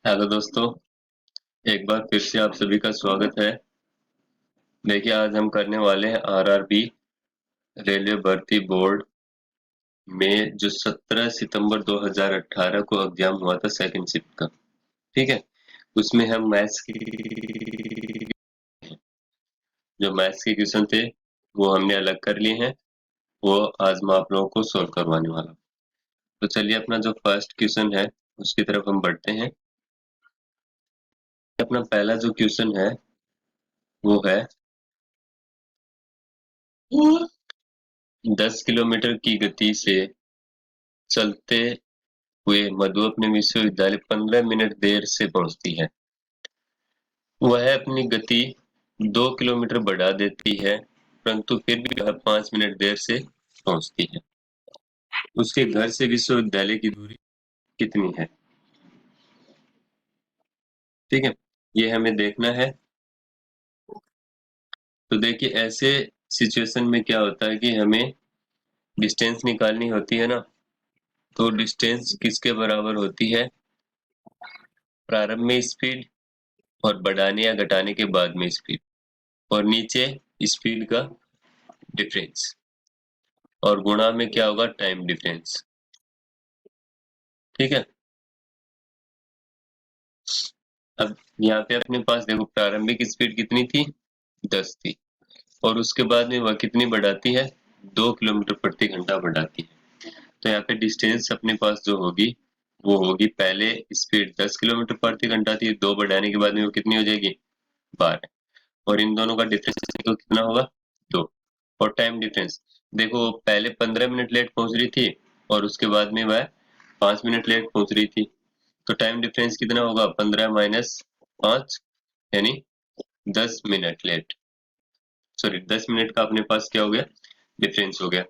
Hello दोस्तों, एक बार फिर से आप सभी का स्वागत है। देखिए, आज हम करने वाले हैं आरआरबी रेलवे भर्ती बोर्ड में जो 17 सितंबर 2018 को एग्जाम हुआ था सेकंड शिफ्ट का। ठीक है, उसमें हम मैथ्स की जो मैथ्स के क्वेश्चन थे वो हमने अलग कर लिए हैं। वो आज मैं आप लोगों को सोल्व करवाने वाला हूँ। तो चलिए, अपना जो फर्स्ट क्वेश्चन है उसकी तरफ हम बढ़ते हैं। अपना पहला जो क्वेश्चन है वो है 10 किलोमीटर की गति से चलते हुए मधु अपने विश्वविद्यालय 15 मिनट देर से पहुंचती है। वह अपनी गति 2 किलोमीटर बढ़ा देती है, परंतु फिर भी वह 5 मिनट देर से पहुंचती है। उसके घर से विश्वविद्यालय की दूरी कितनी है? ठीक है, ये हमें देखना है। तो देखिए, ऐसे सिचुएशन में क्या होता है कि हमें डिस्टेंस निकालनी होती है ना। तो डिस्टेंस किसके बराबर होती है? प्रारंभ में स्पीड और बढ़ाने या घटाने के बाद में स्पीड, और नीचे स्पीड का डिफरेंस, और गुणा में क्या होगा? Time difference. ठीक है, अब यहाँ पे अपने पास देखो, प्रारंभिक स्पीड कितनी थी? 10 थी, और उसके बाद में वह कितनी बढ़ाती है? 2 किलोमीटर प्रति घंटा बढ़ाती है। तो यहाँ पे डिस्टेंस अपने पास जो होगी वो होगी, पहले स्पीड 10 किलोमीटर प्रति घंटा थी, 2 बढ़ाने के बाद में वो कितनी हो जाएगी? 12। और इन दोनों का डिफरेंस तो कितना होगा? 2। और टाइम डिफरेंस देखो, पहले 15 मिनट लेट पहुंच रही थी और उसके बाद में वह 5 मिनट लेट पहुंच रही थी। तो टाइम डिफरेंस कितना होगा? 15 माइनस 5, यानी 10 मिनट लेट। सॉरी, 10 मिनट का अपने पास क्या हो गया? डिफरेंस हो गया।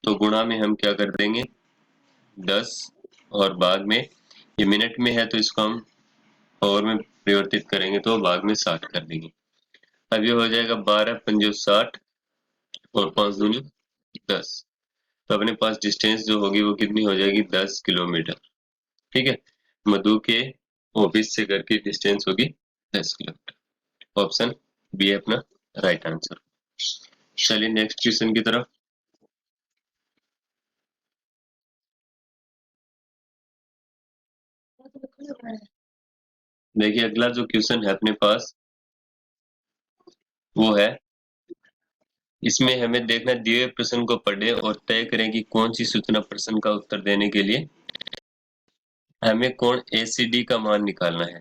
तो गुणा में हम क्या कर देंगे? 10, और भाग में, ये मिनट में है तो इसको हम आवर में परिवर्तित करेंगे तो भाग में 60 कर देंगे। अब ये हो जाएगा 12 पंजो 60, और 5 दूनी 10। तो अपने पास डिस्टेंस जो होगी वो कितनी हो जाएगी? 10 किलोमीटर। ठीक है, मधु के ऑफिस से घर की डिस्टेंस होगी 10 किलोमीटर। ऑप्शन बी है अपना राइट आंसर। चलिए नेक्स्ट क्वेश्चन की तरफ। देखिए, अगला जो क्वेश्चन है अपने पास वो है, इसमें हमें देखना, दिए हुए प्रश्न को पढ़ें और तय करें कि कौन सी सूचना प्रश्न का उत्तर देने के लिए हमें कोण एसीडी का मान निकालना है।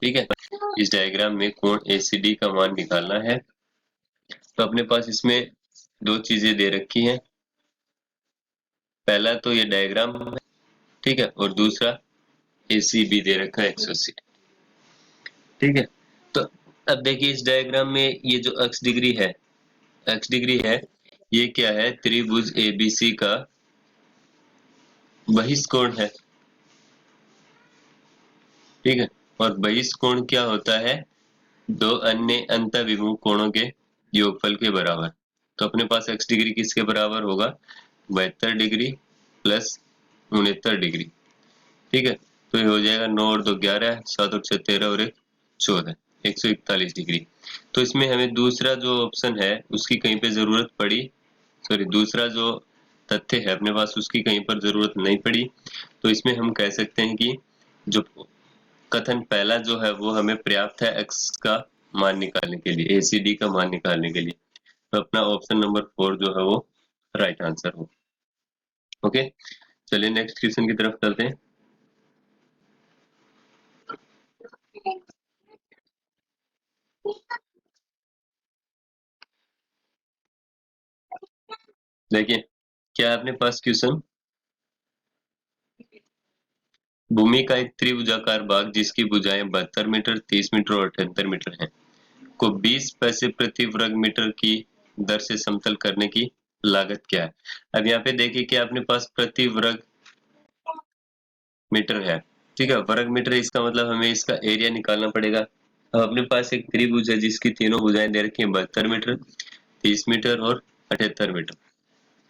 ठीक है, इस डायग्राम में कोण एसीडी का मान निकालना है। तो अपने पास इसमें दो चीजें दे रखी हैं। पहला तो ये डायग्राम है, ठीक है, और दूसरा एसीबी दे रखा है 180। ठीक है, तो अब देखिए, इस डायग्राम में ये जो एक्स डिग्री है, एक्स डिग्री है, ये क्या है? त्रिभुज एबीसी का बहिष्कोण है। ठीक है, और बहिष्कोण क्या होता है? दो अन्य अंतःविमुख कोणों के योगफल के बराबर। तो अपने पास एक्स डिग्री किसके बराबर होगा? 72 डिग्री प्लस 69 डिग्री। ठीक है, तो ये हो जाएगा 9 और 2 11, 7 और 6 13, और 1 14, 141 डिग्री। तो इसमें हमें दूसरा जो ऑप्शन है उसकी कहीं पे जरूरत पड़ी, सॉरी, दूसरा जो तथ्य है अपने पास उसकी कहीं पर जरूरत नहीं पड़ी। तो इसमें हम कह सकते हैं कि जो कथन पहला जो है वो हमें पर्याप्त है एक्स का मान निकालने के लिए, एसीडी का मान निकालने के लिए। तो अपना ऑप्शन नंबर 4 जो है वो राइट आंसर हो। ओके, चलिए नेक्स्ट क्वेश्चन की तरफ चलते हैं। देखिए, क्या है अपने पास क्वेश्चन, भूमि का एक त्रिभुजाकार भाग जिसकी भुजाएं 72 मीटर, 30 मीटर और 78 मीटर हैं, को 20 पैसे प्रति वर्ग मीटर की दर से समतल करने की लागत क्या है? अब यहाँ पे देखिए कि अपने पास प्रति वर्ग मीटर है। ठीक है, वर्ग मीटर, इसका मतलब हमें इसका एरिया निकालना पड़ेगा। अब अपने पास एक त्रिभुज है जिसकी तीनों भुजाएं दे रखी है, 72 मीटर, 30 मीटर और 78 मीटर।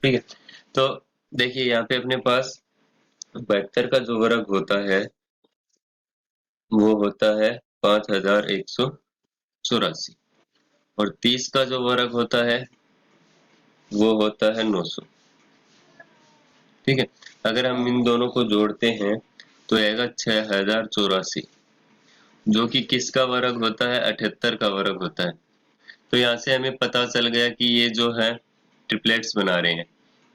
ठीक है, तो देखिए यहाँ पे अपने पास 72 का जो वर्ग होता है वो होता है 5184 और 30 का जो वर्ग होता है वो होता है 900। ठीक है, अगर हम इन दोनों को जोड़ते हैं तो आएगा 6084, जो कि किसका वर्ग होता है, 78 का वर्ग होता है। तो यहाँ से हमें पता चल गया कि ये जो है ट्रिपलेट्स बना रहे हैं,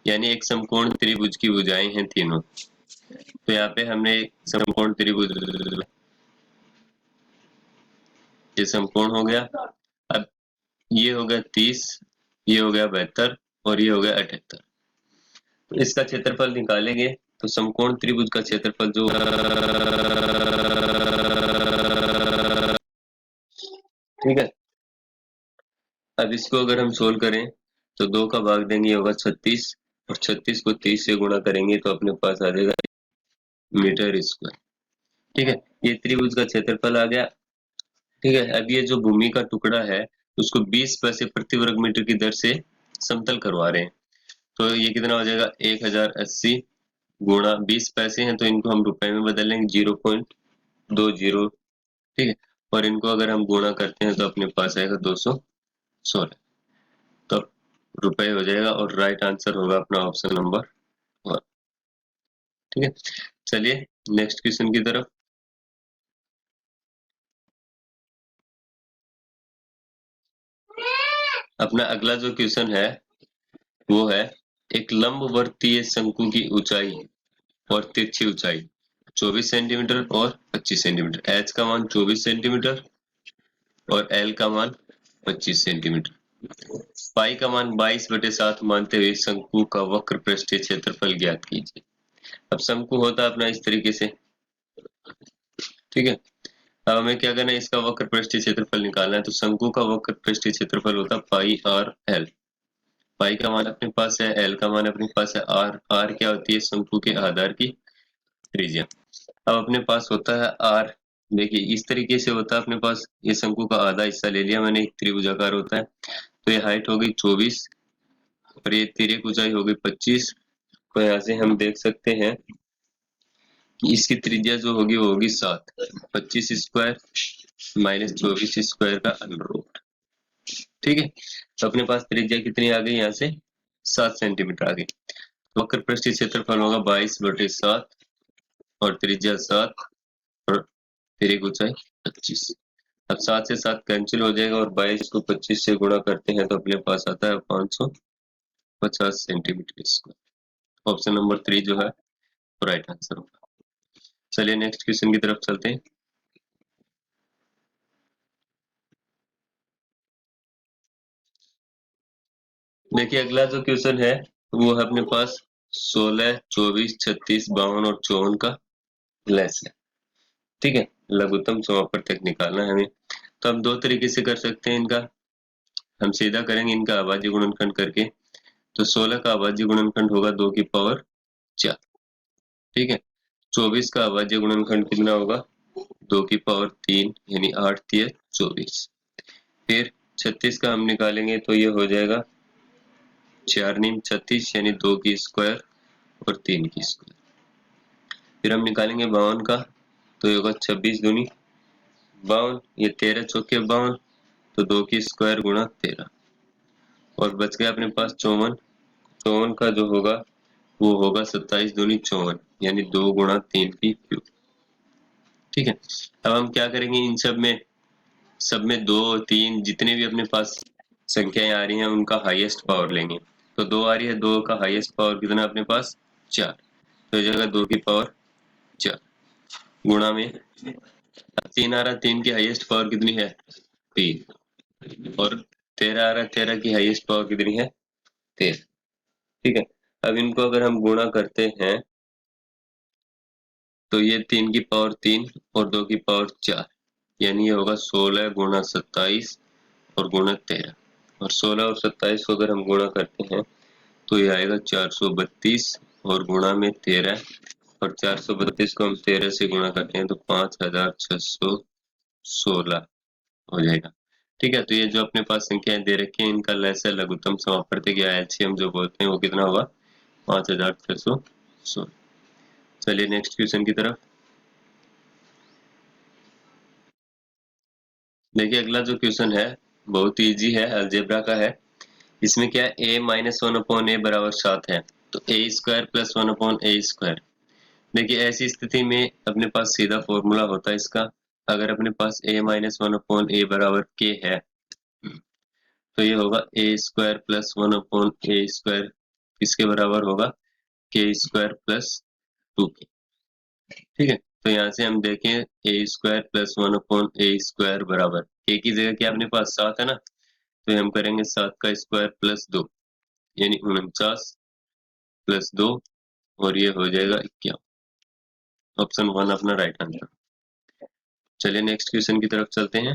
यानी एक समकोण त्रिभुज की भुजाएं हैं तीनों। तो यहाँ पे हमने एक समकोण त्रिभुज, ये समकोण हो गया। अब ये हो गया 30, ये हो गया 72 और ये हो गया 78। तो इसका क्षेत्रफल निकालेंगे तो समकोण त्रिभुज का क्षेत्रफल जो, ठीक है। अब इसको अगर हम सोल्व करें तो 2 का भाग देंगे, ये होगा 36 और 36 को 30 से गुणा करेंगे तो अपने पास आ जाएगा मीटर स्क्वायर। ठीक है, ये त्रिभुज का क्षेत्रफल आ गया। ठीक है, अब ये जो भूमि का टुकड़ा है उसको 20 पैसे प्रति वर्ग मीटर की दर से समतल करवा रहे हैं। तो ये कितना हो जाएगा, 1080 गुणा 20 पैसे हैं तो इनको हम रुपए में बदल लेंगे, 0.20। ठीक है, और इनको अगर हम गुणा करते हैं तो अपने पास आएगा 216, तो रुपए हो जाएगा और राइट आंसर होगा अपना ऑप्शन नंबर 1। ठीक है, चलिए नेक्स्ट क्वेश्चन की तरफ। अपना अगला जो क्वेश्चन है वो है, एक लंबवर्तीय शंकु की ऊंचाई और तिरछी ऊंचाई 24 सेंटीमीटर और 25 सेंटीमीटर, एच का मान 24 सेंटीमीटर और एल का मान 25 सेंटीमीटर, पाई का मान 22/7 मानते हुए शंकु का वक्र पृष्ठीय क्षेत्रफल ज्ञात कीजिए। अब शंकु होता है अपना इस तरीके से। ठीक है, अब हमें क्या करना है, इसका वक्र पृष्ठीय क्षेत्रफल निकालना है। तो शंकु का वक्र पृष्ठीय क्षेत्रफल होता है पाई आर एल। पाई का मान अपने पास है, एल का मान अपने पास है, आर आर क्या होती है, शंकु के आधार की त्रिज्या। अब अपने पास होता है आर, देखिए इस तरीके से होता है अपने पास, ये शंकु का आधा हिस्सा ले लिया मैंने, एक त्रिभुजाकार होता है। तो ये हाइट हो गई 24 और ये तिर्यक ऊंचाई हो गई 25। तो यहाँ से हम देख सकते हैं कि इसकी त्रिज्या जो होगी वो होगी 7, 25 स्क्वायर माइनस 24 स्क्वायर का अंडर रूट। ठीक है, तो अपने पास त्रिज्या कितनी आ गई, यहाँ से 7 सेंटीमीटर आ गई। वक्र पृष्ठीय क्षेत्रफल होगा 22/7 और त्रिज्या 7 और तिर्यक ऊंचाई 25। अब 7 से 7 कैंसिल हो जाएगा और 22 को 25 से गुणा करते हैं तो अपने पास आता है 550 सेंटीमीटर स्क्वायर। ऑप्शन नंबर 3 जो है राइट आंसर होगा। चलिए नेक्स्ट क्वेश्चन की तरफ चलते हैं। देखिए अगला जो क्वेश्चन है वो है अपने पास 16, 24, 36, 52 और 54 का लेस है। ठीक है, लघुत्तम समापवर्तक निकालना है हमें। तो हम दो तरीके से कर सकते हैं इनका, हम सीधा करेंगे इनका अभाज्य गुणनखंड करके। तो 16 का अभाज्य गुणनखंड होगा 2 की पावर 4। ठीक है, 24 का अभाज्य गुणनखंड कितना होगा, 2 की पावर 3 यानी 8 3 24। फिर 36 का हम निकालेंगे तो ये हो जाएगा 4 नीम 36 यानी 2 की स्क्वायर और 3 की स्क्वायर। फिर हम निकालेंगे 52 का, तो ये होगा 26 दूनी 52, ये 13 चौके 52, तो 2 की स्क्वायर गुणा 13 और बच गया अपने पास 54। 54 का जो होगा वो होगा 27 दूनी 54 यानी 2 गुणा 3 की क्यूब। ठीक है, अब हम क्या करेंगे, इन सब में 2 3 जितने भी अपने पास संख्याएं आ रही हैं उनका हाईएस्ट पावर लेंगे। तो 2 आ रही है, 2 का हाईएस्ट पावर कितना अपने पास 4, तो जगह 2 की पावर 4 गुणा में 3 आ रहा, 3 की हाईएस्ट पावर कितनी है 3 और 13 आ रहा, 13 की हाईएस्ट पावर कितनी है 13। ठीक है, अब इनको अगर हम गुणा करते हैं तो ये 3 की पावर 3 और 2 की पावर 4 यानी ये होगा 16 गुणा 27 और गुणा 13। और 16 और 27 को अगर हम गुणा करते हैं तो ये आएगा 432 और गुणा में 13 और 432 को हम 13 से गुणा करते हैं तो 5616 हो जाएगा। ठीक है, तो ये जो अपने पास संख्याएं दे रखी है इनका लैस लघुत्तम समापवर्तक या एलसीएम जो बोलते हैं वो कितना होगा 5616। चलिए नेक्स्ट क्वेश्चन की तरफ। देखिए अगला जो क्वेश्चन है बहुत इजी है, अलजेब्रा का है। इसमें क्या है, a माइनस वन अपॉन ए बराबर 7 है, तो ए स्क्वायर प्लस वन अपॉन ए स्क्वायर। देखिए ऐसी स्थिति में अपने पास सीधा फॉर्मूला होता है इसका। अगर अपने पास a माइनस वन अपॉन ए बराबर के है, तो ये होगा ए स्क्वायर प्लस वन अपॉन ए स्क्वायर, किसके बराबर होगा, के स्क्वायर प्लस 2 के। ठीक है, तो यहाँ से हम देखें ए स्क्वायर प्लस वन अपॉन ए स्क्वायर बराबर के की जगह क्या अपने पास 7 है ना, तो हम करेंगे 7 का स्क्वायर प्लस 2, यानी 49 प्लस 2, और ये हो जाएगा 51। ऑप्शन 1 अपना राइट आंसर। चलिए नेक्स्ट क्वेश्चन की तरफ चलते हैं।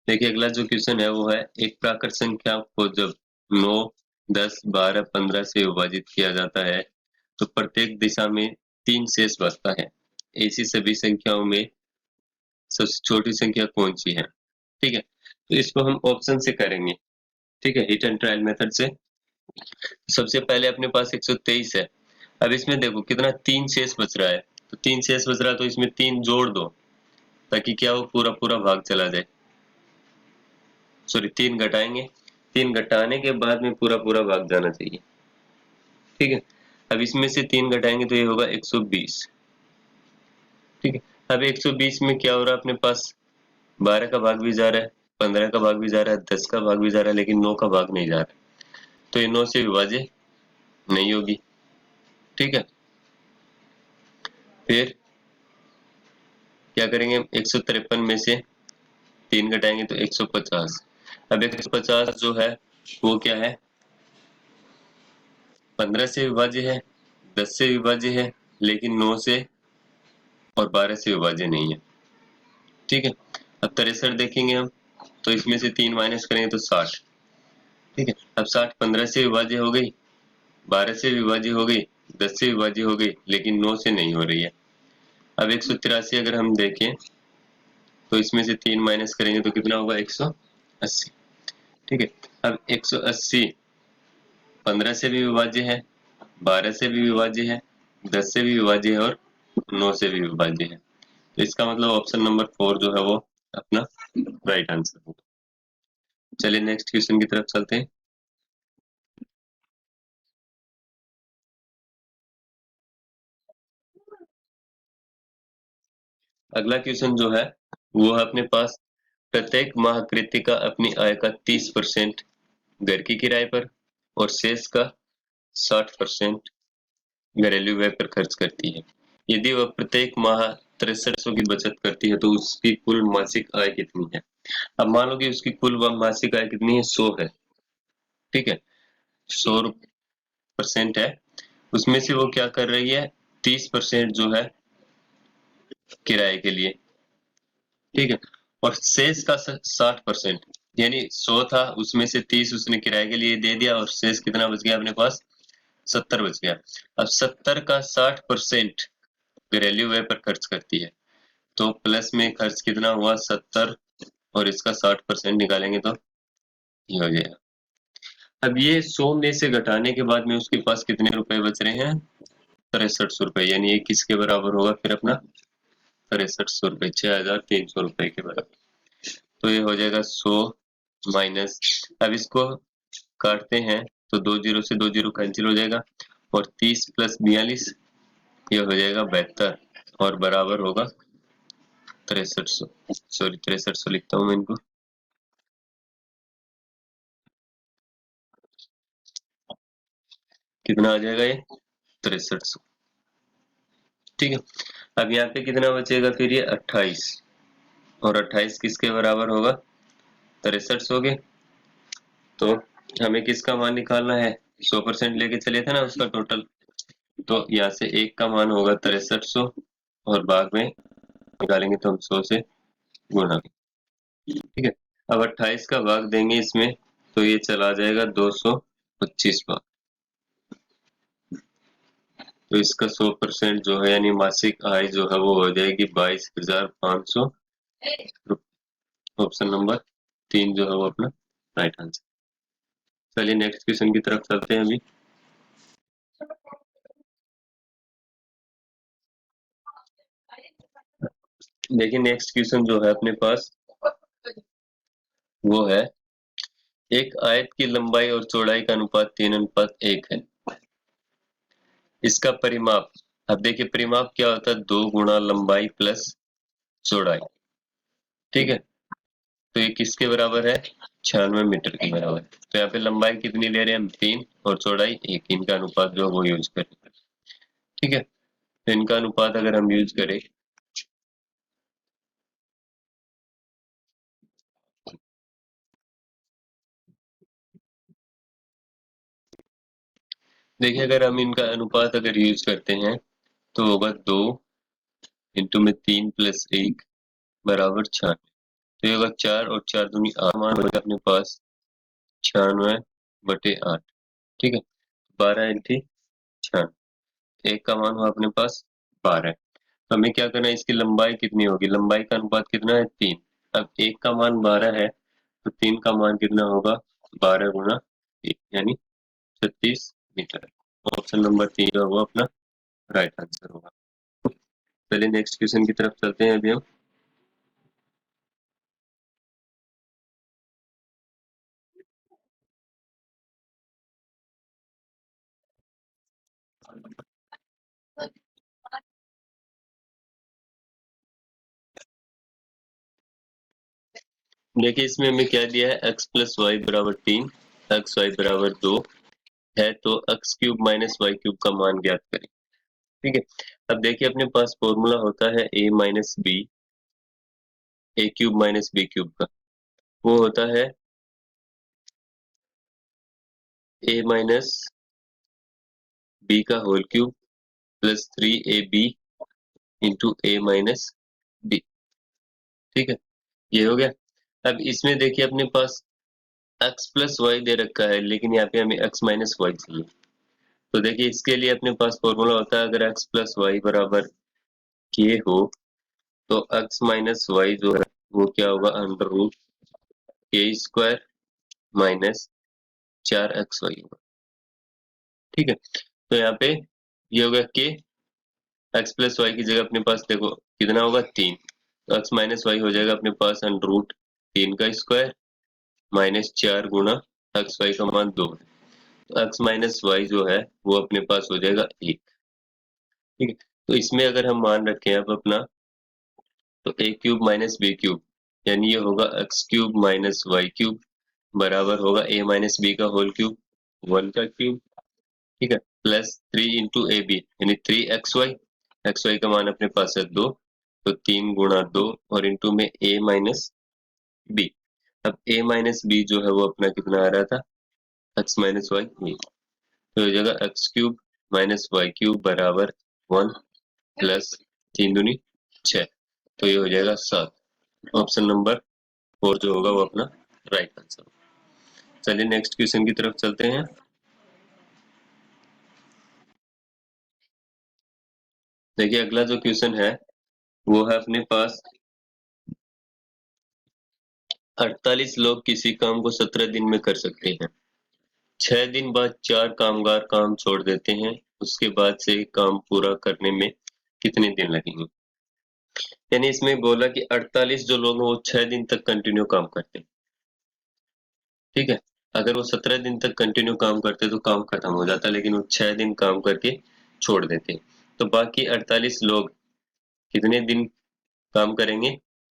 देखिए अगला जो क्वेश्चन है वो है, एक प्राकृत संख्या को जब 9, 10, 12, 15 से विभाजित किया जाता है तो प्रत्येक दिशा में 3 शेष बचता है। ऐसी सभी संख्याओं में सबसे छोटी संख्या कौन सी है। ठीक है, तो इसको हम ऑप्शन से करेंगे। ठीक है, हिट एंड ट्रायल मेथड से। सबसे पहले अपने पास 123 है। अब इसमें देखो कितना 3 शेष बच रहा है, तो 3 शेष बच रहा है तो इसमें 3 जोड़ दो, ताकि क्या वो पूरा पूरा भाग चला जाए। सॉरी 3 घटाएंगे, 3 घटाने के बाद में पूरा पूरा भाग जाना चाहिए। ठीक है, अब इसमें से 3 घटाएंगे तो ये होगा 120। ठीक है, अब 120 में क्या हो रहा है अपने पास, 12 का भाग भी जा रहा है, 15 का भाग भी जा रहा है, 10 का भाग भी जा रहा है, लेकिन 9 का भाग नहीं जा रहा है, तो ये 9 से विभाज्य नहीं होगी। ठीक है, फिर क्या करेंगे, 153 में से 3 घटाएंगे तो 150। अब 150 जो है वो क्या है, 15 से विभाज्य है, 10 से विभाज्य है, लेकिन 9 से और 12 से विभाज्य नहीं है। ठीक है, अब 63 देखेंगे हम, तो इसमें से 3 माइनस करेंगे तो 60। ठीक है, अब 60 15 से विभाज्य हो गई, 12 से विभाज्य हो गई, 10 से विभाज्य हो गई, लेकिन 9 से नहीं हो रही है। अब 183 अगर हम देखें तो इसमें से 3 माइनस करेंगे तो कितना होगा, 180। ठीक है, अब 180 15 से भी विभाज्य है, 12 से भी विभाज्य है, 10 से भी विभाज्य है, और 9 से भी विभाज्य है। तो इसका मतलब ऑप्शन नंबर 4 जो है वो अपना राइट आंसर होगा। चलिए नेक्स्ट क्वेश्चन की तरफ चलते हैं। अगला क्वेश्चन जो है वो है अपने पास, प्रत्येक माह कृतिका अपनी आय का 30% घर की किराए पर और शेष का 60% घरेलू व्यय पर खर्च करती है। यदि वह प्रत्येक माह 6300 की बचत करती है तो उसकी कुल मासिक आय कितनी है। अब मान लो कि उसकी कुल मासिक आय कितनी है, 100 है। ठीक है, 100% है, उसमें से वो क्या कर रही है, 30% जो है किराए के लिए। ठीक है, और शेष का 60%, यानी 100 था उसमें से 30 उसने किराए के लिए दे दिया, और शेष कितना बच गया अपने पास, 70 बच गया। अब 70 का 60% घरेलू व्यय पर खर्च करती है, तो प्लस में खर्च कितना हुआ, 70, और इसका 60% निकालेंगे तो ये हो जाएगा। अब ये 100 में से घटाने के बाद में उसके पास कितने रुपए बच रहे हैं, 6300 रुपए, यानी ये किसके बराबर होगा फिर अपना, 6300 रुपए, 6300 रुपए के बराबर। तो ये हो जाएगा 100 माइनस, अब इसको काटते हैं तो 2 जीरो से 2 जीरो कैंसिल हो जाएगा, और 30 प्लस 42 ये हो जाएगा 72, और बराबर होगा 6300। सॉरी 6300 लिखता हूँ मैं इनको। कितना आ जाएगा ये, 6300। ठीक है, अब यहाँ पे कितना बचेगा फिर, ये 28, और 28 किसके बराबर होगा, 6300 के। तो हमें किसका मान निकालना है, 100% लेके चले थे ना उसका टोटल, तो यहाँ से एक का मान होगा 6300, और भाग में निकालेंगे तो हम 100 से गुणा। ठीक है, अब 28 का भाग देंगे इसमें तो ये चला जाएगा 225 भाग, तो इसका 100% जो है यानी मासिक आय जो है वो हो जाएगी 22,500 रुपये। ऑप्शन नंबर 3 जो है वो अपना राइट आंसर। चलिए नेक्स्ट क्वेश्चन की तरफ चलते हैं अभी। देखिए नेक्स्ट क्वेश्चन जो है अपने पास वो है एक आयत की लंबाई और चौड़ाई का अनुपात 3:1 है। इसका परिमाप, अब देखिए परिमाप क्या होता है, 2 गुणा लंबाई प्लस चौड़ाई। ठीक है, तो ये किसके बराबर है, 96 मीटर के बराबर। तो यहाँ पे लंबाई कितनी ले रहे हैं हम, 3, और चौड़ाई 1, इनका अनुपात जो है वो यूज करें। ठीक है, तो इनका अनुपात अगर हम यूज करें, देखिए अगर हम इनका अनुपात अगर यूज करते हैं तो होगा 2 इंटू में 3 प्लस 1 बराबर 96। तो ये होगा 4 और 4 दूनी 8, मान होगा अपने पास 96/8। ठीक है, 12 इंटू 96, एक का मान हुआ अपने पास 12। तो हमें क्या करना है, इसकी लंबाई कितनी होगी, लंबाई का अनुपात कितना है, 3। अब एक का मान 12 है तो 3 का मान कितना होगा, 12 गुना 1 यानी 36 मीटर। ऑप्शन नंबर 3 जो है वो अपना राइट आंसर होगा। चलिए नेक्स्ट क्वेश्चन की तरफ चलते हैं अभी हम। देखिए इसमें हमें क्या दिया है, x प्लस वाई बराबर 3, एक्स वाई बराबर 2 है, तो X cube minus Y cube का मान ज्ञात करें। ठीक है, अब देखिए अपने पास फॉर्मूला होता है a minus B, A cube minus B cube का। वो होता है a माइनस बी का whole cube plus 3ab into A minus B. ठीक है, ये हो गया। अब इसमें देखिए अपने पास x प्लस वाई दे रखा है, लेकिन यहाँ पे हमें x माइनस वाई चाहिए। तो देखिए इसके लिए अपने पास फॉर्मूला होता है, अगर x प्लस वाई बराबर के हो तो x माइनस वाई जो है वो क्या होगा, अंडर रूट के स्क्वायर माइनस 4xy होगा। ठीक है, तो यहाँ पे ये होगा के, x प्लस वाई की जगह अपने पास देखो कितना होगा, 3। तो x माइनस वाई हो जाएगा अपने पास अंडर रूट 3 का स्क्वायर माइनस 4 गुना एक्स वाई का मान 2 है। तो एक्स माइनस वाई जो है वो अपने पास हो जाएगा 1। ठीक है, तो इसमें अगर हम मान रखें अब अपना, तो A cube minus B cube यानी ये होगा X cube minus Y cube बराबर होगा ए माइनस बी का होल क्यूब 1 का क्यूब। ठीक है, प्लस 3 इंटू ए बी यानी 3xy, एक्स वाई का मान अपने पास है 2, तो 3 गुणा 2 और इंटू में ए माइनस बी। अब ए माइनस बी जो है वो अपना कितना आ रहा था, एक्स माइनस वाई, तो हो जाएगा X cube minus Y cube बराबर 1 प्लस 3 दूनी 6, तो ये हो जाएगा 7। ऑप्शन नंबर 4 जो होगा वो अपना राइट आंसर। चलिए नेक्स्ट क्वेश्चन की तरफ चलते हैं। देखिए अगला जो क्वेश्चन है वो है अपने पास 48 लोग किसी काम को 17 दिन में कर सकते हैं। 6 दिन बाद 4 कामगार काम छोड़ देते हैं, उसके बाद से काम पूरा करने में कितने दिन लगेंगे। यानी इसमें बोला कि 48 जो लोग हैं वो 6 दिन तक कंटिन्यू काम करते हैं। ठीक है, अगर वो 17 दिन तक कंटिन्यू काम करते तो काम खत्म हो जाता, लेकिन वो 6 दिन काम करके छोड़ देते। तो बाकी 48 लोग कितने दिन काम करेंगे,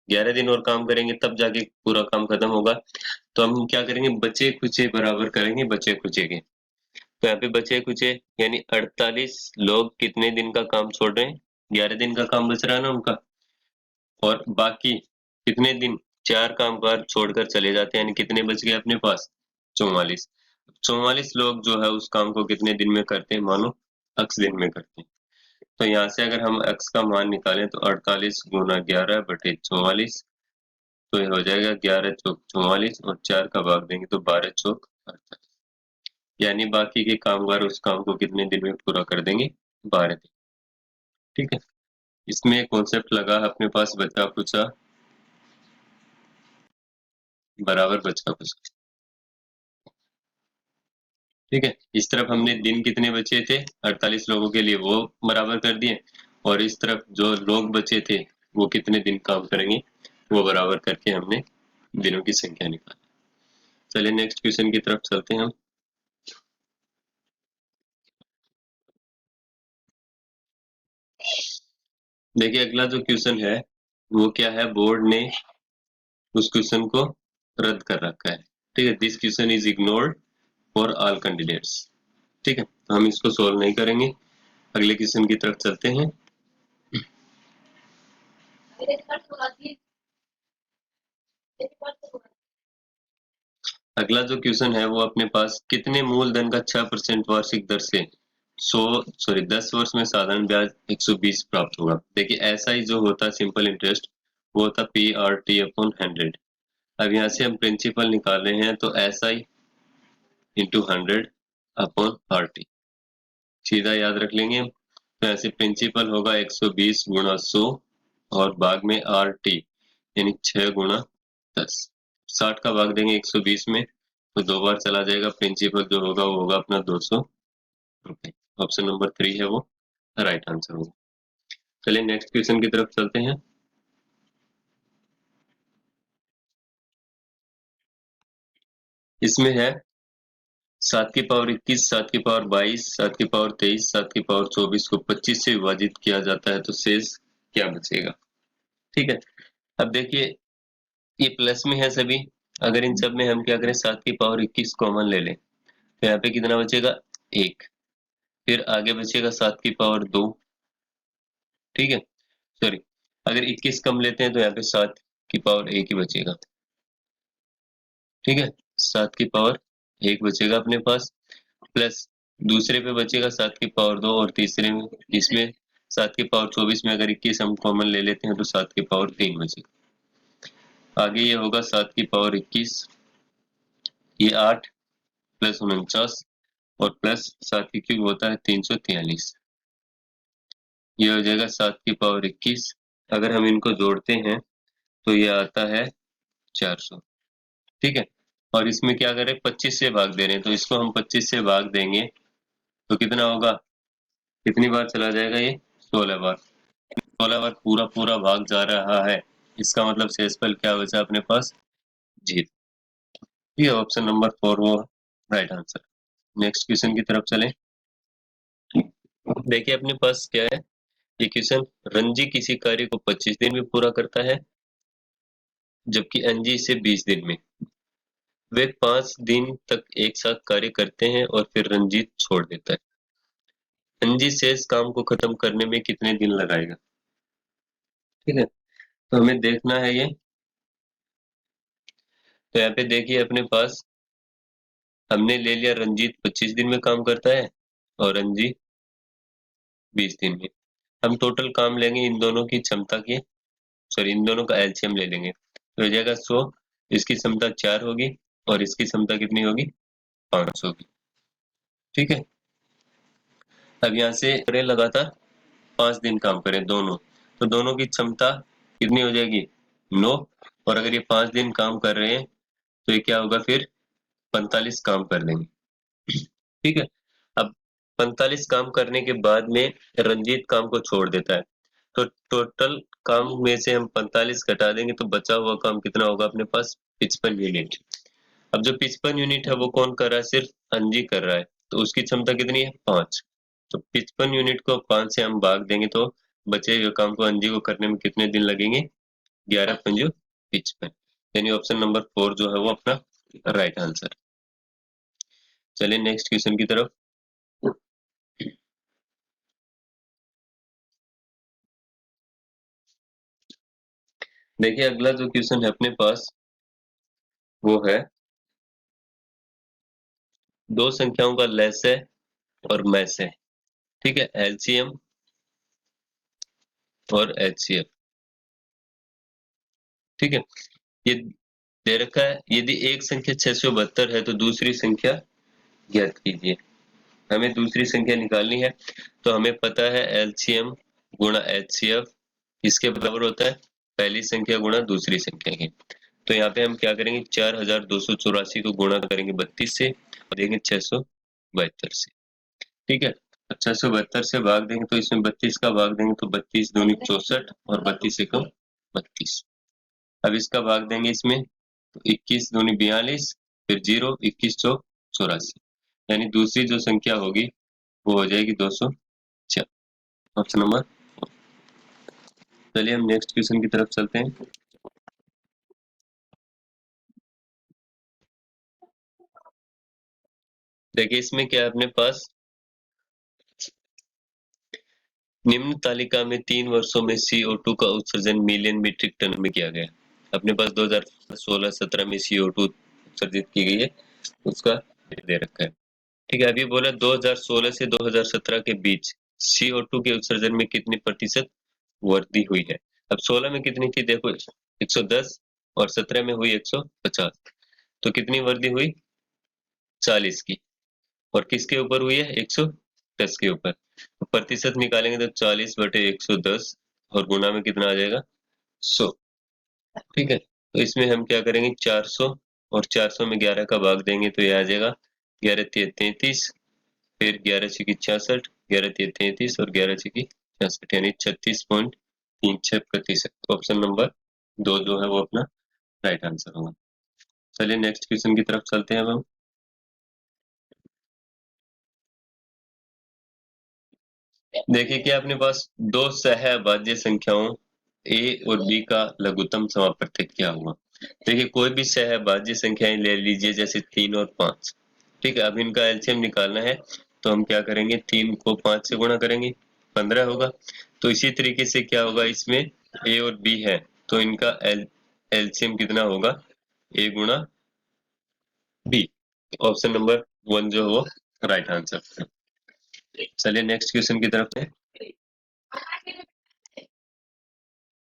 11 दिन और काम करेंगे तब जाके पूरा काम खत्म होगा। तो हम क्या करेंगे, बचे खुचे बराबर करेंगे बचे खुचे के। तो यहाँ पे बचे खुचे यानी 48 लोग कितने दिन का काम छोड़ रहे हैं, 11 दिन का काम बच रहा है ना उनका, और बाकी कितने दिन 4 कामगार छोड़कर चले जाते हैं, यानी कितने बच गए अपने पास, 44। 44 लोग जो है उस काम को कितने दिन में करते हैं, मानो x दिन में करते हैं। तो यहाँ से अगर हम x का मान निकालें तो 48 गुना 11 बटे 44, तो ये हो जाएगा 11 चौक 44 और 4 का भाग देंगे तो 12 चौक 48, यानी बाकी के कामगार उस काम को कितने दिन में पूरा कर देंगे, 12 दिन। ठीक है, इसमें कॉन्सेप्ट लगा अपने पास बचा कुचा बराबर बचा कुचा। ठीक है, इस तरफ हमने दिन कितने बचे थे 48 लोगों के लिए वो बराबर कर दिए, और इस तरफ जो लोग बचे थे वो कितने दिन काम करेंगे वो बराबर करके हमने दिनों की संख्या निकाली। चलिए नेक्स्ट क्वेश्चन की तरफ चलते हैं हम। देखिए अगला जो क्वेश्चन है वो क्या है, बोर्ड ने उस क्वेश्चन को रद्द कर रखा है। ठीक है, this question is ignored for all candidates. ठीक है, तो हम इसको सोल्व नहीं करेंगे, अगले क्वेश्चन की तरफ चलते हैं। अगला जो क्वेश्चन है वो अपने पास, कितने मूलधन का 6% वार्षिक दर से 10 वर्ष में साधारण ब्याज 120 प्राप्त होगा। देखिए ऐसा ही जो होता है सिंपल इंटरेस्ट, वो होता पी आर टी अपॉन 100। अब यहाँ से हम प्रिंसिपल निकाल रहे हैं तो S I into 100 upon R T, सीधा याद रख लेंगे। तो ऐसे प्रिंसिपल होगा 120 गुणा 100 और भाग में आर टी यानी 6 गुणा 10। 60 का भाग देंगे 120 में तो 2 बार चला जाएगा, प्रिंसिपल जो होगा वो होगा अपना 200 रुपए। ऑप्शन नंबर 3 है वो राइट आंसर होगा। चलिए नेक्स्ट क्वेश्चन की तरफ चलते हैं। इसमें है 7 की पावर 21, 7 की पावर 22, 7 की पावर 23, 7 की पावर 24 को 25 से विभाजित किया जाता है तो शेष क्या बचेगा। ठीक है, अब देखिए ये प्लस में है सभी, अगर इन सब में हम क्या करें 7 की पावर 21 कॉमन ले लें तो यहाँ पे कितना बचेगा 1। फिर आगे बचेगा 7 की पावर 2। ठीक है, सॉरी, अगर 21 कम लेते हैं तो यहाँ पे 7 की पावर 1 ही बचेगा। ठीक है, 7 की पावर 1 बचेगा अपने पास, प्लस दूसरे पे बचेगा 7 की पावर 2 और तीसरे में इसमें 7 की पावर 24 में अगर 21 हम कॉमन ले लेते हैं तो 7 की पावर 3 बचेगा। आगे ये होगा 7 की पावर 21, ये 8 प्लस 49 और प्लस 7 की क्यूब होता है 343। ये हो जाएगा 7 की पावर 21, अगर हम इनको जोड़ते हैं तो ये आता है 400। ठीक है, और इसमें क्या करें 25 से भाग दे रहे हैं तो इसको हम 25 से भाग देंगे तो कितना होगा, कितनी बार चला जाएगा ये 16 बार। 16 बार पूरा पूरा भाग जा रहा है, इसका मतलब शेषफल क्या बचा अपने पास 0। ठीक है, ऑप्शन नंबर 4 वो राइट आंसर। नेक्स्ट क्वेश्चन की तरफ चलें। देखिए अपने पास क्या है ये क्वेश्चन, रंजी किसी कार्य को 25 दिन में पूरा करता है जबकि अंजी इसे 20 दिन में। वे 5 दिन तक एक साथ कार्य करते हैं और फिर रंजीत छोड़ देता है। अंजी शेष काम को खत्म करने में कितने दिन लगाएगा। ठीक है, तो हमें देखना है ये। तो यहाँ पे देखिए अपने पास हमने ले लिया रंजीत 25 दिन में काम करता है और अंजी 20 दिन में। हम टोटल काम लेंगे इन दोनों की क्षमता की, सॉरी इन दोनों का एलसीएम ले लेंगे तो हो जाएगा 100। इसकी क्षमता 4 होगी और इसकी क्षमता कितनी होगी 5 होगी। ठीक है, अब यहाँ से करें लगातार 5 दिन काम करें दोनों, तो दोनों की क्षमता कितनी हो जाएगी 9। और अगर ये 5 दिन काम कर रहे हैं तो ये क्या होगा फिर 45 काम कर देंगे। ठीक है, अब 45 काम करने के बाद में रंजीत काम को छोड़ देता है तो टोटल काम में से हम 45 घटा देंगे तो बचा हुआ काम कितना होगा अपने पास 55 यूनिट। अब जो 55 यूनिट है वो कौन कर रहा है, सिर्फ अंजी कर रहा है तो उसकी क्षमता कितनी है 5। तो 55 यूनिट को 5 से हम भाग देंगे तो बचे हुए काम को अंजी को करने में कितने दिन लगेंगे 11 पंजो 55, यानी ऑप्शन नंबर 4 जो है वो अपना राइट आंसर। चलिए नेक्स्ट क्वेश्चन की तरफ। देखिए अगला जो क्वेश्चन है अपने पास वो है दो संख्याओं का लसाअ और मैसाअ। ठीक है, एलसीएम और एचसीएफ। ठीक है, ये दे रखा है, यदि एक संख्या 672 है तो दूसरी संख्या ज्ञात कीजिए। हमें दूसरी संख्या निकालनी है तो हमें पता है एलसीएम गुणा एचसीएफ इसके बराबर होता है पहली संख्या गुणा दूसरी संख्या के। तो यहाँ पे हम क्या करेंगे 4284 को गुणा करेंगे 32 से और देंगे 672 से। ठीक है, 1872 से भाग देंगे तो इसमें 32 का भाग देंगे तो 32 दूनी 64 और 32 एकम 32। अब इसका भाग देंगे इसमें तो 21 दूनी 42, फिर 0, 21 चौक 84, यानी दूसरी जो संख्या होगी वो हो जाएगी 204। Option number. चलिए हम नेक्स्ट क्वेश्चन की तरफ चलते हैं। देखिए इसमें क्या है अपने पास, निम्न तालिका में 3 वर्षों में CO2 का उत्सर्जन मिलियन मीट्रिक टन में किया गया। अपने पास 2016-17 में CO2 उत्सर्जित की गई है, उसका दे रखा है। ठीक है, अभी बोला 2016 से 2017 के बीच CO2 के उत्सर्जन में कितनी प्रतिशत वृद्धि हुई है। अब 16 में कितनी थी देखो 110 और 17 में हुई 150, तो कितनी वृद्धि हुई 40 की, और किसके ऊपर हुई है 110 के ऊपर। तो प्रतिशत निकालेंगे तो 40/110 और गुना में कितना आ जाएगा 100। ठीक है, तो इसमें हम क्या करेंगे 400 और 400 में 11 का भाग देंगे तो ये आ जाएगा 11 तिया 33, फिर 11 छिकी 66, 11 तिया 33 और 11 छिकी 66, यानी 36.36%। ऑप्शन नंबर 2 जो है वो अपना राइट आंसर होगा। चलिए नेक्स्ट क्वेश्चन की तरफ चलते हैं अब हम। देखिए कि अपने पास दो सहअभाज्य संख्याओं a और b का लघुत्तम समापवर्तक क्या हुआ। देखिए कोई भी सहअभाज्य संख्याएं ले लीजिए, जैसे 3 और 5। ठीक है, अब इनका एलसीएम निकालना है तो हम क्या करेंगे 3 को 5 से गुणा करेंगे 15 होगा। तो इसी तरीके से क्या होगा, इसमें a और b है तो इनका एलसीएम कितना होगा a गुणा b। ऑप्शन नंबर 1 जो है वो राइट आंसर। चलिए नेक्स्ट क्वेश्चन की तरफ है।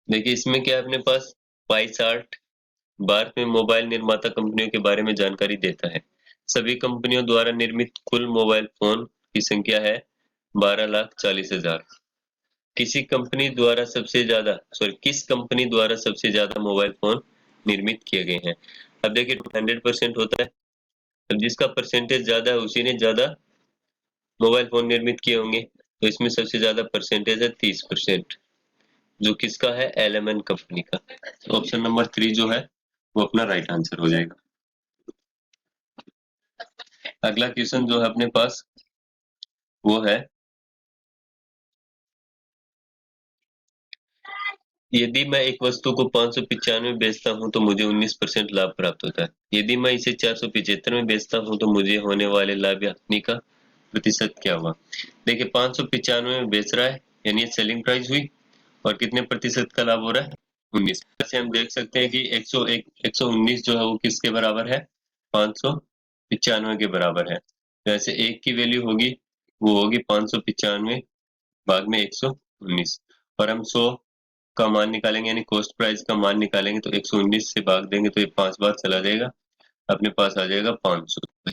देखिए इसमें क्या है अपने पास पाई चार्ट भारत में मोबाइल निर्माता कंपनियों के बारे में जानकारी देता है। सभी कंपनियों द्वारा निर्मित कुल मोबाइल फोन की संख्या है 12,40,000। किस कंपनी द्वारा सबसे ज्यादा मोबाइल फोन निर्मित किए गए हैं। अब देखिए 100% होता है, अब जिसका परसेंटेज ज्यादा है उसी ने ज्यादा मोबाइल फोन निर्मित किए होंगे, तो इसमें सबसे ज्यादा परसेंटेज है 30%, जो किसका है एलएमएन कंपनी का। ऑप्शन नंबर 3 जो है वो अपना राइट आंसर हो जाएगा। अगला क्वेश्चन जो है अपने पास वो है, यदि मैं एक वस्तु को 595 में बेचता हूं तो मुझे 19% लाभ प्राप्त होता है। यदि मैं इसे 475 में बेचता हूं तो मुझे होने वाले लाभ या हानि का प्रतिशत क्या होगा। देखिए 595 में बेच रहा है यानी ये सेलिंग प्राइस हुई, और कितने प्रतिशत का लाभ हो रहा है 19। ऐसे हम देख सकते हैं कि 101 119 जो है वो किसके बराबर है 595 के बराबर है। जैसे एक की वैल्यू होगी वो होगी 595 भाग में 119, और हम 100 का मान निकालेंगे यानी कॉस्ट प्राइस का मान निकालेंगे तो 119 से भाग देंगे तो ये 5 बार चला जाएगा, अपने पास आ जाएगा 500 रुपए।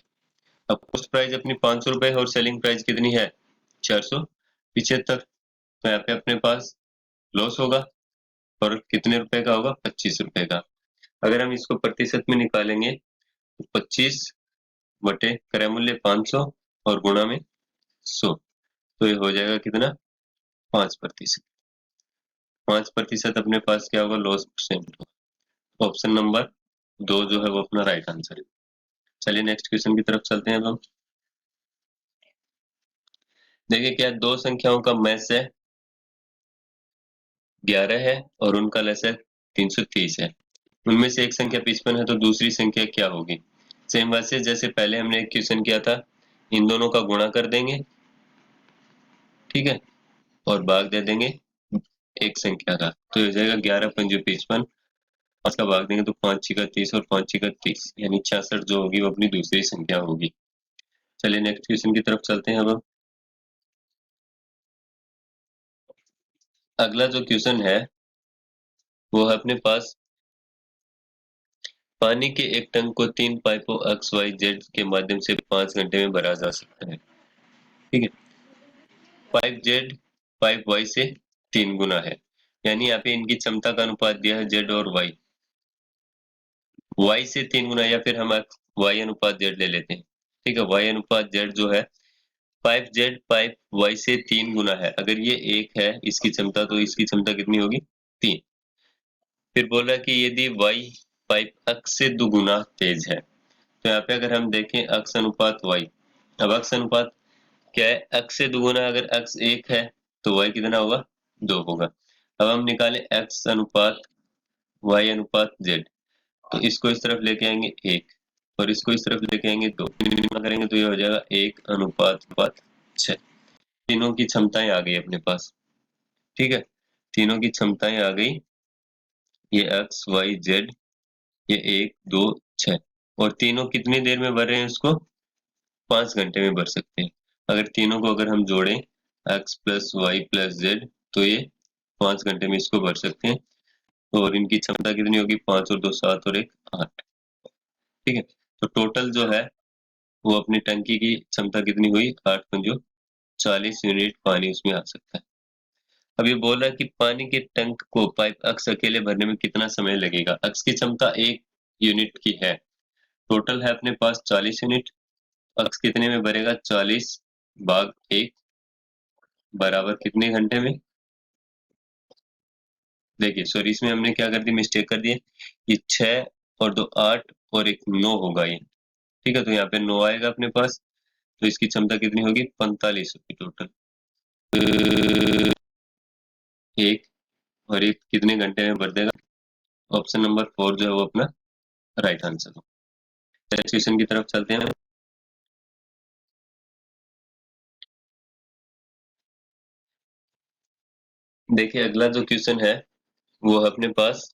अब कॉस्ट प्राइस अपनी 500 रुपए है और सेलिंग प्राइस कितनी है 475, तो यहाँ पे अपने पास लॉस होगा, और कितने रुपए का होगा 25 रुपए का। अगर हम इसको प्रतिशत में निकालेंगे तो 25 बटे क्रय मूल्य 500 और गुणा में 100, तो ये हो जाएगा कितना 5%। 5% अपने पास क्या होगा लॉस परसेंट। ऑप्शन नंबर 2 जो है वो अपना राइट आंसर है। चलिए नेक्स्ट क्वेश्चन की तरफ चलते हैं अब हम। देखिए क्या दो संख्याओं का मैच है 11 है और उनका लस है 330 है। उनमें से एक संख्या 55 है तो दूसरी संख्या क्या होगी। सेम वैसे जैसे पहले हमने एक क्वेश्चन किया था, इन दोनों का गुणा कर देंगे, ठीक है, और भाग दे देंगे एक संख्या का, तो हो जाएगा 11 पंजे 55, 5 का भाग देंगे तो 5 छिका 30 और 5 छिका 30, यानी 66 जो होगी वो अपनी दूसरी संख्या होगी। चलिए नेक्स्ट क्वेश्चन की तरफ चलते हैं अब हम। अगला जो क्वेश्चन है वो है अपने पास, पानी के एक टन को 3 पाइपों XYZ के माध्यम से 5 घंटे में भरा जा सकता है। ठीक है, पाइप जेड पाइप वाई से 3 गुना है, यानी यहाँ पे इनकी क्षमता का अनुपात दिया है जेड और वाई, वाई से 3 गुना, या फिर हम वाई अनुपात जेड ले लेते हैं। ठीक है, वाई अनुपात जेड जो है पाइप जेड पाइप वाई से 3 गुना है। अगर ये 1 है इसकी क्षमता, तो इसकी क्षमता कितनी होगी? 3। फिर बोला कि यदि वाई पाइप अक्स से 2 गुना तेज है। तो यहाँ पे अगर हम देखें अक्स अनुपात वाई, अब अक्स अनुपात क्या है? अक्स से 2 गुना, अगर अक्स 1 है तो वाई कितना होगा? 2 होगा। अब हम निकालें एक्स अनुपात वाई अनुपात जेड, तो इसको इस तरफ लेके आएंगे 1 और इसको इस तरफ लेके आएंगे 2, करेंगे तो ये हो जाएगा 1 अनुपात 6। तीनों की क्षमताएं आ गई अपने पास। ठीक है, तीनों की क्षमताएं आ गई। ये एक्स वाई जेड, ये 1 2 6, और तीनों कितनी देर में भर रहे हैं इसको? 5 घंटे में भर सकते हैं। अगर तीनों को अगर हम जोड़ें X plus Y plus Z, तो ये 5 घंटे में इसको भर सकते हैं। और इनकी क्षमता कितनी होगी? 5 और 2 7 और 1 8। ठीक है, तो टोटल जो है वो अपनी टंकी की क्षमता कितनी हुई? 8 पंजो 40 यूनिट पानी उसमें आ सकता है। अब ये बोल रहा है कि पानी के टैंक को पाइप अक्स अकेले भरने में कितना समय लगेगा? अक्स की क्षमता 1 यूनिट की है, टोटल है अपने पास 40 यूनिट। अक्स कितने में भरेगा? 40 भाग 1 बराबर कितने घंटे में? देखिए सॉरी, इसमें हमने क्या कर दी? मिस्टेक कर दी है। ये 6 और 2 8 और 1 9 होगा ये। ठीक है, तो यहाँ पे 9 आएगा अपने पास। तो इसकी क्षमता कितनी होगी? 45 होगी टोटल। एक और एक कितने घंटे में भर देगा? ऑप्शन नंबर 4 जो है वो अपना राइट आंसर हो। नेक्स्ट क्वेश्चन की तरफ चलते हैं। देखिए अगला जो क्वेश्चन है वो है अपने पास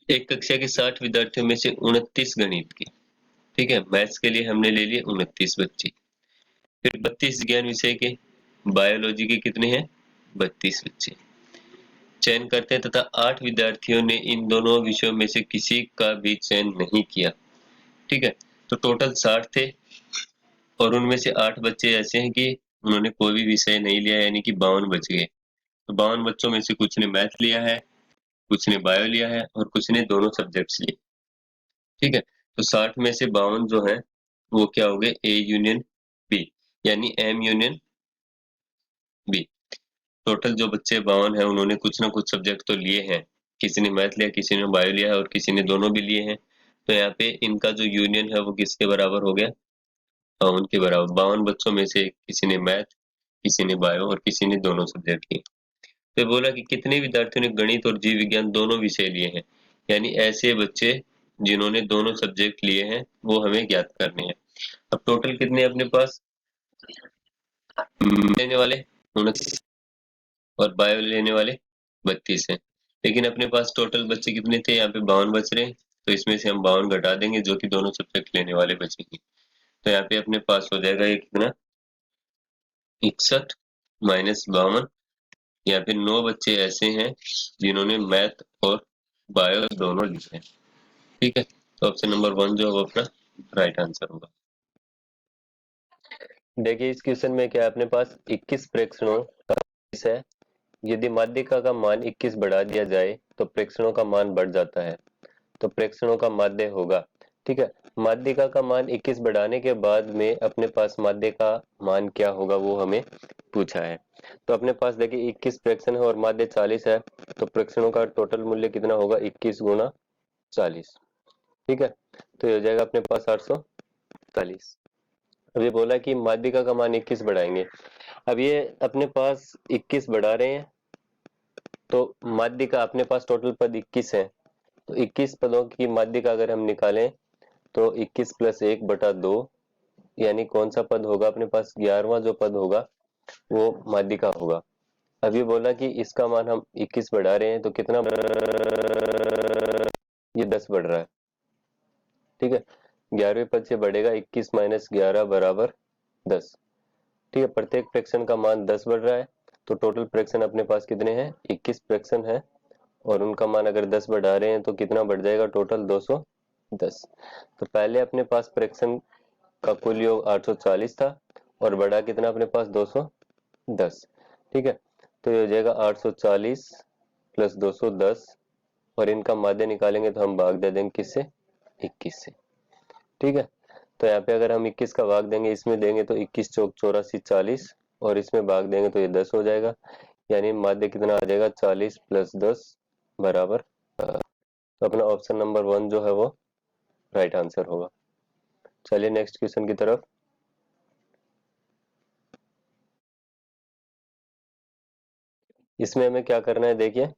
एक कक्षा के 60 विद्यार्थियों में से 29 गणित की, ठीक है, मैथ्स के लिए हमने ले लिए 29 बच्चे। फिर 32 विज्ञान विषय के, बायोलॉजी के कितने हैं? 32 बच्चे चयन करते हैं तथा 8 विद्यार्थियों ने इन दोनों विषयों में से किसी का भी चयन नहीं किया। ठीक है, तो टोटल 60 थे और उनमें से 8 बच्चे ऐसे हैं कि उन्होंने कोई भी विषय नहीं लिया, यानी कि 52 बच गए। तो 52 बच्चों में से कुछ ने मैथ लिया है, कुछ ने बायो लिया है और कुछ ने दोनों सब्जेक्ट्स लिए। ठीक है, तो 60 में से 52 जो है वो क्या हो गए? ए यूनियन बी, यानी एम यूनियन बी। टोटल जो बच्चे 52 हैं उन्होंने कुछ ना कुछ सब्जेक्ट तो लिए हैं। किसी ने मैथ लिया, किसी ने बायो लिया है और किसी ने दोनों भी लिए हैं। तो यहाँ पे इनका जो यूनियन है वो किसके बराबर हो गया? 52 के बराबर। 52 बच्चों में से किसी ने मैथ, किसी ने बायो और किसी ने दोनों सब्जेक्ट लिए। तो बोला कि कितने विद्यार्थियों ने गणित और जीव विज्ञान दोनों विषय लिए हैं, यानी ऐसे बच्चे जिन्होंने दोनों सब्जेक्ट लिए हैं वो हमें ज्ञात करने हैं। अब टोटल कितने अपने पास लेने वाले? 29 और बायो लेने वाले 32 हैं। लेकिन अपने पास टोटल बच्चे कितने थे? यहाँ पे 52 बच रहे हैं, तो इसमें से हम 52 घटा देंगे जो कि दोनों सब्जेक्ट लेने वाले बचेंगे। तो यहाँ पे अपने पास हो जाएगा ये कितना? 61 माइनस 52। या फिर 9 बच्चे ऐसे हैं जिन्होंने मैथ और बायो दोनों लिखे हैं। ठीक है, तो ऑप्शन नंबर 1 जो है वो अपना राइट आंसर होगा। देखिए इस क्वेश्चन में क्या है, अपने पास 21 प्रेक्षणों का है। यदि माध्यिका का मान 21 बढ़ा दिया जाए तो प्रेक्षणों का मान बढ़ जाता है। तो प्रेक्षणों का माध्य होगा। ठीक है, माध्यिका का मान 21 बढ़ाने के बाद में अपने पास माध्य का मान क्या होगा वो हमें पूछा है। तो अपने पास देखिए 21 प्रेक्षण है और माध्य 40 है, तो प्रेक्षणों का टोटल मूल्य कितना होगा? 21 गुना 40। ठीक है, तो ये हो जाएगा अपने पास 840। अब ये बोला कि माध्यिका का मान 21 बढ़ाएंगे। अब ये अपने पास 21 बढ़ा रहे हैं, तो माध्यिका अपने पास टोटल पद 21 है, तो 21 पदों की माध्यिका अगर हम निकालें तो 21 प्लस 1/2, यानी कौन सा पद होगा अपने पास? 11वां जो पद होगा वो माध्यिका होगा। अब ये बोला कि इसका मान हम 21 बढ़ा रहे हैं, तो कितना ये 10 बढ़ रहा है। ठीक है, 11वें पद से बढ़ेगा 21 माइनस 11 बराबर 10। ठीक है, प्रत्येक फ्रैक्शन का मान 10 बढ़ रहा है, तो टोटल फ्रैक्शन अपने पास कितने हैं? 21 फ्रैक्शन है और उनका मान अगर 10 बढ़ा रहे हैं तो कितना बढ़ जाएगा? टोटल 210। तो पहले अपने पास फ्रैक्शन का कुल योग 840 था और बढ़ा कितना अपने पास? 210। ठीक है, तो ये हो जाएगा 840 प्लस 210 और इनका माध्य निकालेंगे तो हम भाग दे देंगे किससे? 21 से। ठीक है, तो यहाँ पे अगर हम 21 का भाग देंगे इसमें देंगे तो 21 चौक 84 40 और इसमें भाग देंगे तो ये 10 हो जाएगा, यानी माध्य कितना आ जाएगा 40 प्लस 10 बराबर। तो अपना ऑप्शन नंबर 1 जो है वो राइट आंसर होगा। चलिए नेक्स्ट क्वेश्चन की तरफ। इसमें हमें क्या करना है, देखिए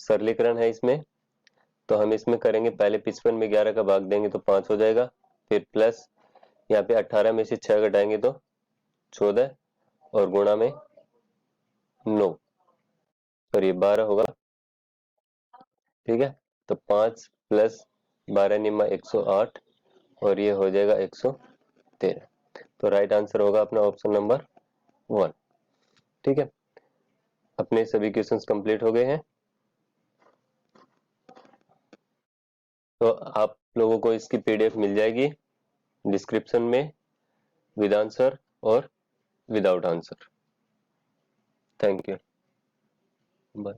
सरलीकरण है इसमें। तो हम इसमें करेंगे, पहले 55 में 11 का भाग देंगे तो 5 हो जाएगा, फिर प्लस यहाँ पे 18 में से 6 घटाएंगे तो 14 और गुणा में 9, और ये 12 होगा। ठीक है, तो 5 प्लस 12 निम्मा 108 और ये हो जाएगा 113। तो राइट आंसर होगा अपना ऑप्शन नंबर 1। ठीक है, अपने सभी क्वेश्चंस कंप्लीट हो गए हैं। तो आप लोगों को इसकी पीडीएफ मिल जाएगी डिस्क्रिप्शन में, विद आंसर और without answer. Thank you, bye.